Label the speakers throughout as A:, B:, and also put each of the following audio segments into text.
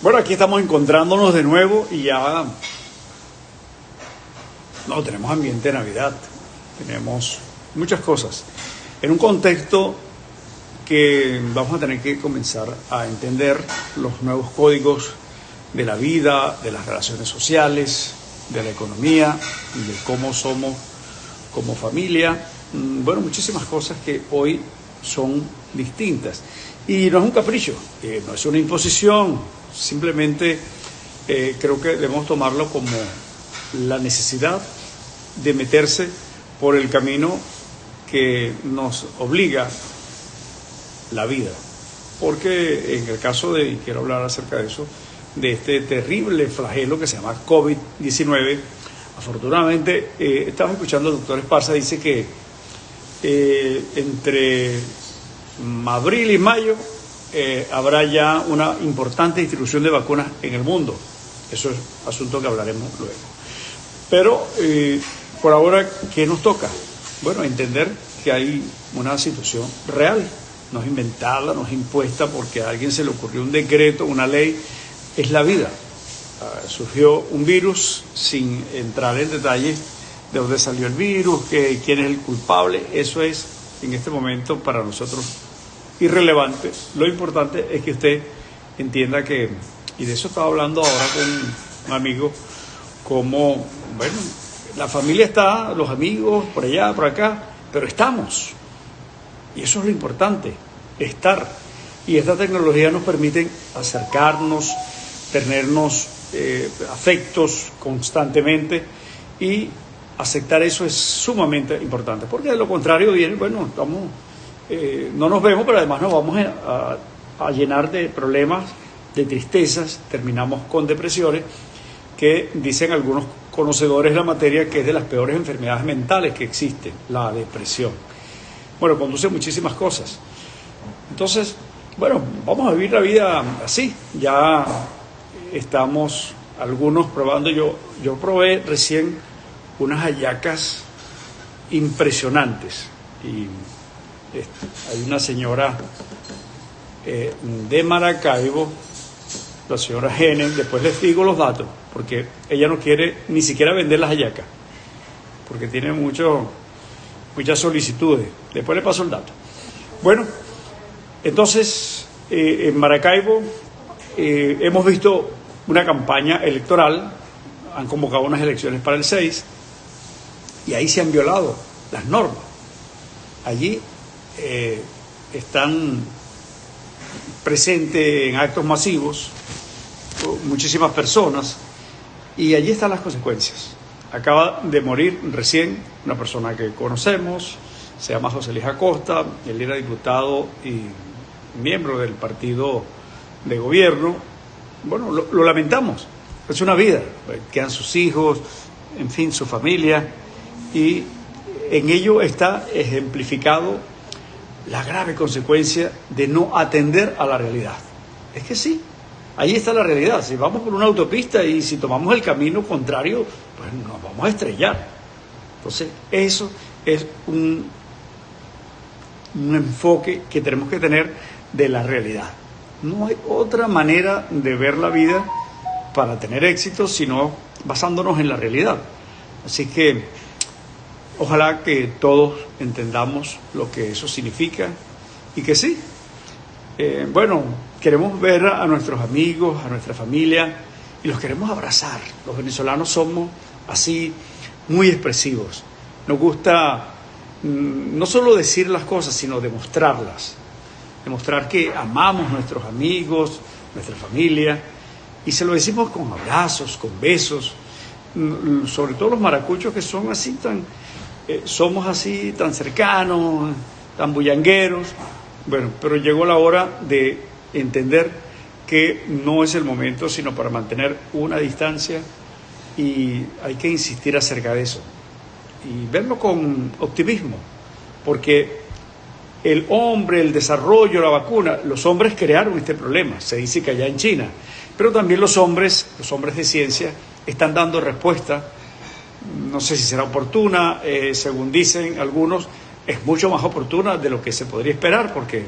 A: Bueno, aquí estamos encontrándonos de nuevo y ya no tenemos ambiente de Navidad, tenemos muchas cosas en un contexto que vamos a tener que comenzar a entender los nuevos códigos de la vida, de las relaciones sociales, de la economía, de cómo somos como familia. Bueno, muchísimas cosas que hoy son distintas. Y no es un capricho, no es una imposición, simplemente creo que debemos tomarlo como la necesidad de meterse por el camino que nos obliga la vida. Porque en el caso de, y quiero hablar acerca de eso, de este terrible flagelo que se llama COVID-19, afortunadamente estaba escuchando al doctor Esparza, dice que entre abril y mayo habrá ya una importante distribución de vacunas en el mundo. Eso es asunto que hablaremos luego. Pero por ahora, ¿qué nos toca? Bueno, entender que hay una situación real, no es inventada, no es impuesta porque a alguien se le ocurrió un decreto, una ley, es la vida. Surgió un virus sin entrar en detalle de dónde salió el virus, quién es el culpable. Eso es en este momento para nosotros irrelevante. Lo importante es que usted entienda que, y de eso estaba hablando ahora con un amigo, como, bueno, la familia está, los amigos, por allá, por acá, pero estamos. Y eso es lo importante, estar. Y esta tecnología nos permite acercarnos, tenernos afectos constantemente, y aceptar eso es sumamente importante. Porque de lo contrario viene, bueno, estamos, no nos vemos, pero además nos vamos a llenar de problemas, de tristezas, terminamos con depresiones, que dicen algunos conocedores de la materia que es de las peores enfermedades mentales que existen, la depresión. Bueno, conduce muchísimas cosas. Entonces, bueno, vamos a vivir la vida así. Ya estamos algunos probando. Yo probé recién unas hallacas impresionantes. Y hay una señora de Maracaibo, la señora Genen, después les digo los datos, porque ella no quiere ni siquiera vender las hallacas, porque tiene muchas solicitudes. Después le paso el dato. Bueno, entonces, en Maracaibo hemos visto una campaña electoral, han convocado unas elecciones para el 6, y ahí se han violado las normas. Allí están presentes en actos masivos muchísimas personas, y allí están las consecuencias. Acaba de morir recién una persona que conocemos, se llama José Luis Acosta, él era diputado y miembro del partido de gobierno. Bueno, lo lamentamos, es una vida, quedan sus hijos, en fin, su familia, y en ello está ejemplificado la grave consecuencia de no atender a la realidad. Es que sí, ahí está la realidad. Si vamos por una autopista y si tomamos el camino contrario, pues nos vamos a estrellar. Entonces, eso es un enfoque que tenemos que tener de la realidad. No hay otra manera de ver la vida para tener éxito, sino basándonos en la realidad. Así que ojalá que todos entendamos lo que eso significa y que sí, bueno, queremos ver a nuestros amigos, a nuestra familia, y los queremos abrazar. Los venezolanos somos así, muy expresivos. Nos gusta no solo decir las cosas, sino demostrarlas. Demostrar que amamos a nuestros amigos, nuestra familia, y se lo decimos con abrazos, con besos, sobre todo los maracuchos que son así somos así tan cercanos, tan bullangueros. Bueno, pero llegó la hora de entender que no es el momento, sino para mantener una distancia, y hay que insistir acerca de eso y verlo con optimismo, porque el hombre, el desarrollo, la vacuna, los hombres crearon este problema, se dice que allá en China, pero también los hombres de ciencia están dando respuesta. No sé si será oportuna, según dicen algunos, es mucho más oportuna de lo que se podría esperar, porque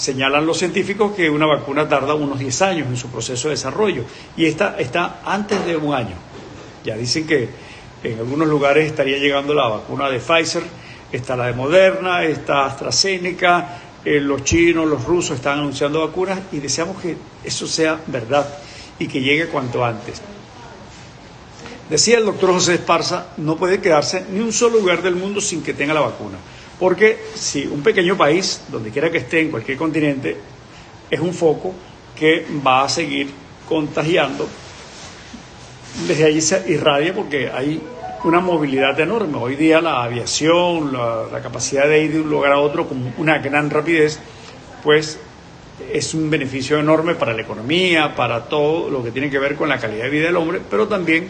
A: señalan los científicos que una vacuna tarda unos 10 años en su proceso de desarrollo, y esta está antes de un año. Ya dicen que en algunos lugares estaría llegando la vacuna de Pfizer, está la de Moderna, está AstraZeneca, los chinos, los rusos están anunciando vacunas, y deseamos que eso sea verdad y que llegue cuanto antes. Decía el doctor José Esparza, no puede quedarse ni un solo lugar del mundo sin que tenga la vacuna, porque si un pequeño país, donde quiera que esté, en cualquier continente, es un foco que va a seguir contagiando, desde allí se irradia porque hay una movilidad enorme. Hoy día la aviación, la capacidad de ir de un lugar a otro con una gran rapidez, pues es un beneficio enorme para la economía, para todo lo que tiene que ver con la calidad de vida del hombre, pero también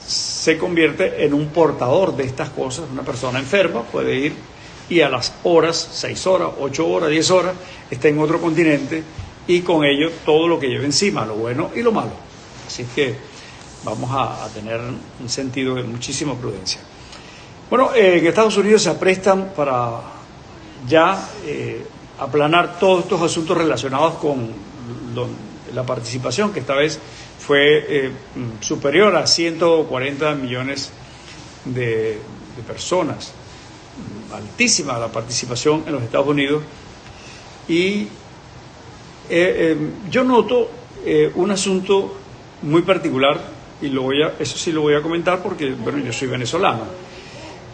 A: se convierte en un portador de estas cosas. Una persona enferma puede ir y a las horas, 6 horas, 8 horas, 10 horas, está en otro continente, y con ello todo lo que lleva encima, lo bueno y lo malo. Así que vamos a tener un sentido de muchísima prudencia. Bueno, en Estados Unidos se aprestan para ya aplanar todos estos asuntos relacionados con la participación, que esta vez fue superior a 140 millones de personas. Altísima la participación en los Estados Unidos. Y yo noto un asunto muy particular, y eso sí lo voy a comentar porque, bueno, yo soy venezolano,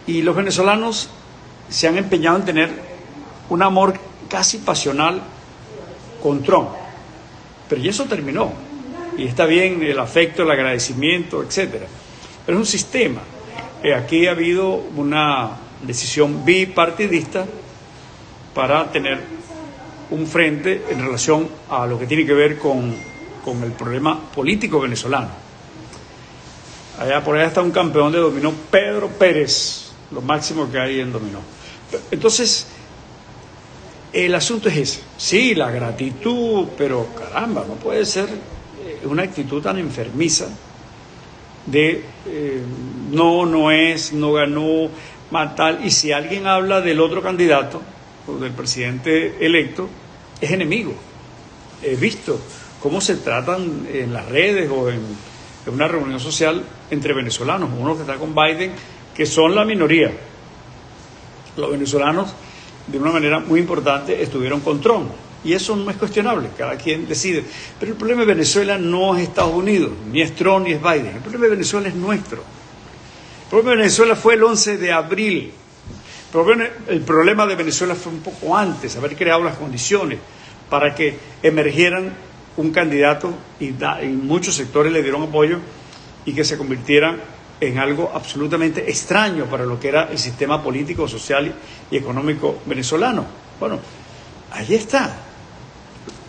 A: y los venezolanos se han empeñado en tener un amor casi pasional con Trump, pero ya eso terminó, y está bien el afecto, el agradecimiento, etcétera, pero es un sistema. Aquí ha habido una decisión bipartidista para tener un frente en relación a lo que tiene que ver con el problema político venezolano. Por allá está un campeón de dominó, Pedro Pérez, lo máximo que hay en dominó. Entonces, el asunto es ese. Sí, la gratitud, pero caramba, no puede ser una actitud tan enfermiza de no es, no ganó, tal. Y si alguien habla del otro candidato o del presidente electo, es enemigo. He visto cómo se tratan en las redes o en una reunión social entre venezolanos, uno que está con Biden, que son la minoría. Los venezolanos, de una manera muy importante, estuvieron con Trump, y eso no es cuestionable, cada quien decide. Pero el problema de Venezuela no es Estados Unidos, ni es Trump, ni es Biden. El problema de Venezuela es nuestro. El problema de Venezuela fue el 11 de abril. El problema de Venezuela fue un poco antes, haber creado las condiciones para que emergieran un candidato, y muchos sectores le dieron apoyo, y que se convirtiera en algo absolutamente extraño para lo que era el sistema político, social y económico venezolano. Bueno, ahí está,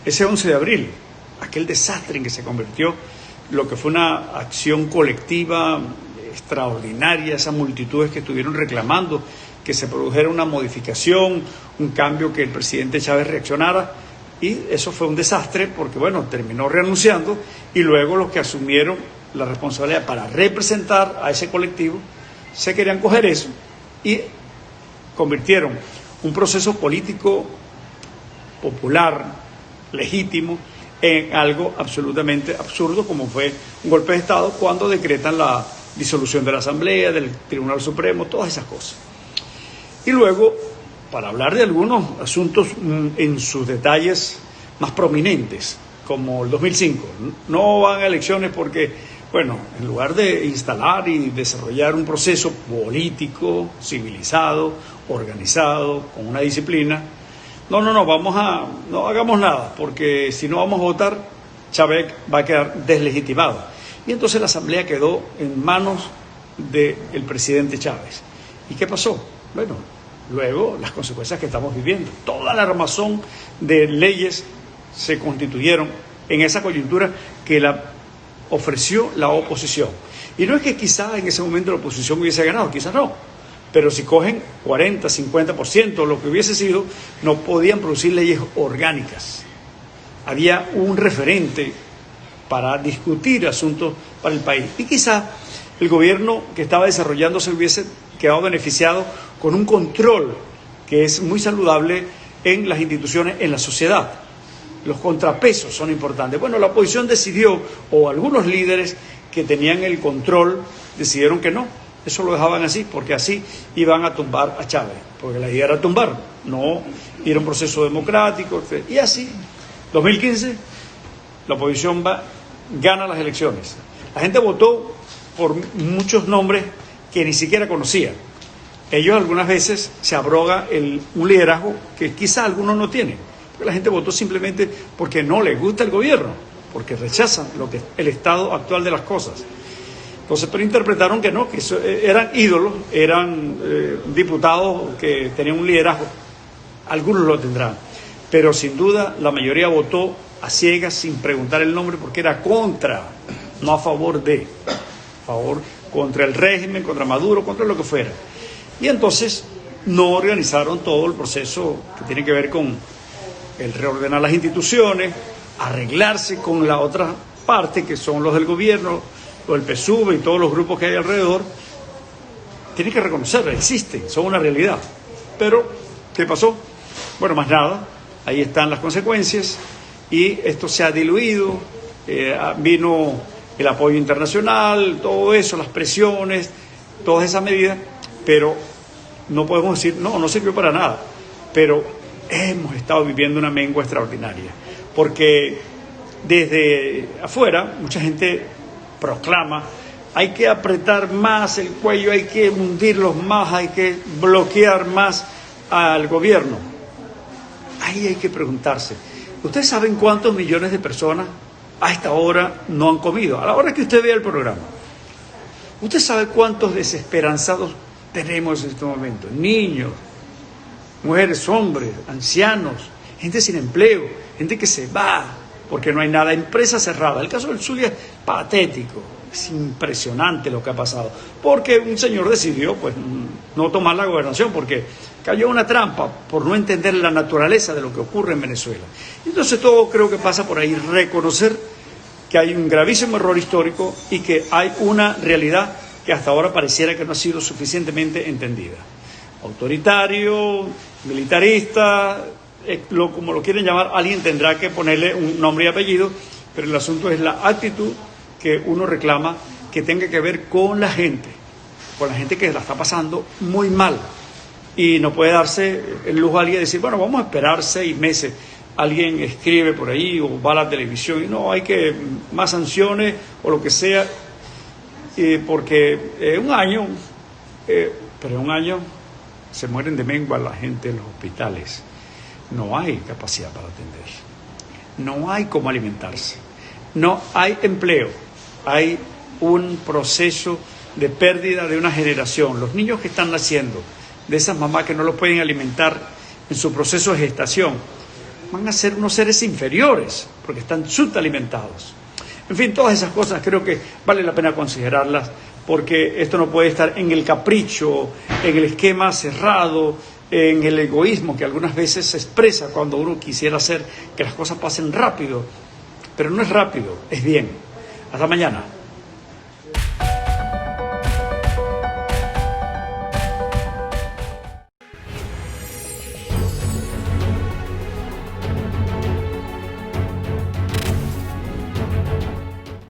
A: ese 11 de abril, aquel desastre en que se convirtió lo que fue una acción colectiva extraordinaria, esas multitudes que estuvieron reclamando que se produjera una modificación, un cambio, que el presidente Chávez reaccionara. Y eso fue un desastre porque, bueno, terminó renunciando, y luego los que asumieron la responsabilidad para representar a ese colectivo se querían coger eso y convirtieron un proceso político popular, legítimo, en algo absolutamente absurdo, como fue un golpe de Estado cuando decretan la disolución de la Asamblea, del Tribunal Supremo, todas esas cosas. Y luego, para hablar de algunos asuntos en sus detalles más prominentes, como el 2005. No van a elecciones porque, bueno, en lugar de instalar y desarrollar un proceso político, civilizado, organizado, con una disciplina, no hagamos nada, porque si no vamos a votar, Chávez va a quedar deslegitimado. Y entonces la Asamblea quedó en manos del presidente Chávez. ¿Y qué pasó? Bueno, luego las consecuencias que estamos viviendo. Toda la armazón de leyes se constituyeron en esa coyuntura que la ofreció la oposición. Y no es que quizá en ese momento la oposición hubiese ganado, quizás no. Pero si cogen 40, 50%, lo que hubiese sido, no podían producir leyes orgánicas. Había un referente para discutir asuntos para el país. Y quizá el gobierno que estaba desarrollándose hubiese quedado beneficiado con un control que es muy saludable en las instituciones, en la sociedad. Los contrapesos son importantes. Bueno, la oposición decidió, o algunos líderes que tenían el control, decidieron que no. Eso lo dejaban así, porque así iban a tumbar a Chávez. Porque la idea era tumbar, no ir a un proceso democrático. Y así, 2015, la oposición gana las elecciones. La gente votó por muchos nombres que ni siquiera conocían. Ellos algunas veces se abroga un liderazgo que quizás algunos no tienen. La gente votó simplemente porque no les gusta el gobierno, porque rechazan el estado actual de las cosas. Entonces, pero interpretaron que no, que eran ídolos, eran diputados que tenían un liderazgo. Algunos lo tendrán, pero sin duda la mayoría votó a ciegas sin preguntar el nombre porque era contra, no a favor de, contra el régimen, contra Maduro, contra lo que fuera. Y entonces no organizaron todo el proceso que tiene que ver con el reordenar las instituciones, arreglarse con la otra parte, que son los del gobierno, los del PSUV y todos los grupos que hay alrededor. Tienen que reconocerlo, existen, son una realidad. Pero, ¿qué pasó? Bueno, más nada, ahí están las consecuencias y esto se ha diluido, vino el apoyo internacional, todo eso, las presiones, todas esas medidas, pero no podemos decir, no sirvió para nada, pero hemos estado viviendo una mengua extraordinaria, porque desde afuera mucha gente proclama, hay que apretar más el cuello, hay que hundirlos más, hay que bloquear más al gobierno. Ahí hay que preguntarse, ¿ustedes saben cuántos millones de personas a esta hora no han comido? A la hora que usted vea el programa, ¿usted sabe cuántos desesperanzados tenemos en este momento? Niños, mujeres, hombres, ancianos, gente sin empleo, gente que se va porque no hay nada, empresa cerrada. El caso del Zulia es patético, es impresionante lo que ha pasado, porque un señor decidió pues no tomar la gobernación porque cayó en una trampa por no entender la naturaleza de lo que ocurre en Venezuela. Entonces todo creo que pasa por ahí, reconocer que hay un gravísimo error histórico y que hay una realidad que hasta ahora pareciera que no ha sido suficientemente entendida. Autoritario, militarista, como lo quieren llamar, alguien tendrá que ponerle un nombre y apellido, pero el asunto es la actitud que uno reclama que tenga que ver con la gente que la está pasando muy mal. Y no puede darse el lujo a alguien de decir, bueno, vamos a esperar 6 meses. Alguien escribe por ahí o va a la televisión y no, hay que más sanciones o lo que sea, porque un año se mueren de mengua la gente en los hospitales. No hay capacidad para atender, no hay cómo alimentarse, no hay empleo, hay un proceso de pérdida de una generación. Los niños que están naciendo de esas mamás que no los pueden alimentar en su proceso de gestación van a ser unos seres inferiores porque están subalimentados. En fin, todas esas cosas creo que vale la pena considerarlas, porque esto no puede estar en el capricho, en el esquema cerrado, en el egoísmo que algunas veces se expresa cuando uno quisiera hacer que las cosas pasen rápido, pero no es rápido, es bien. Hasta mañana.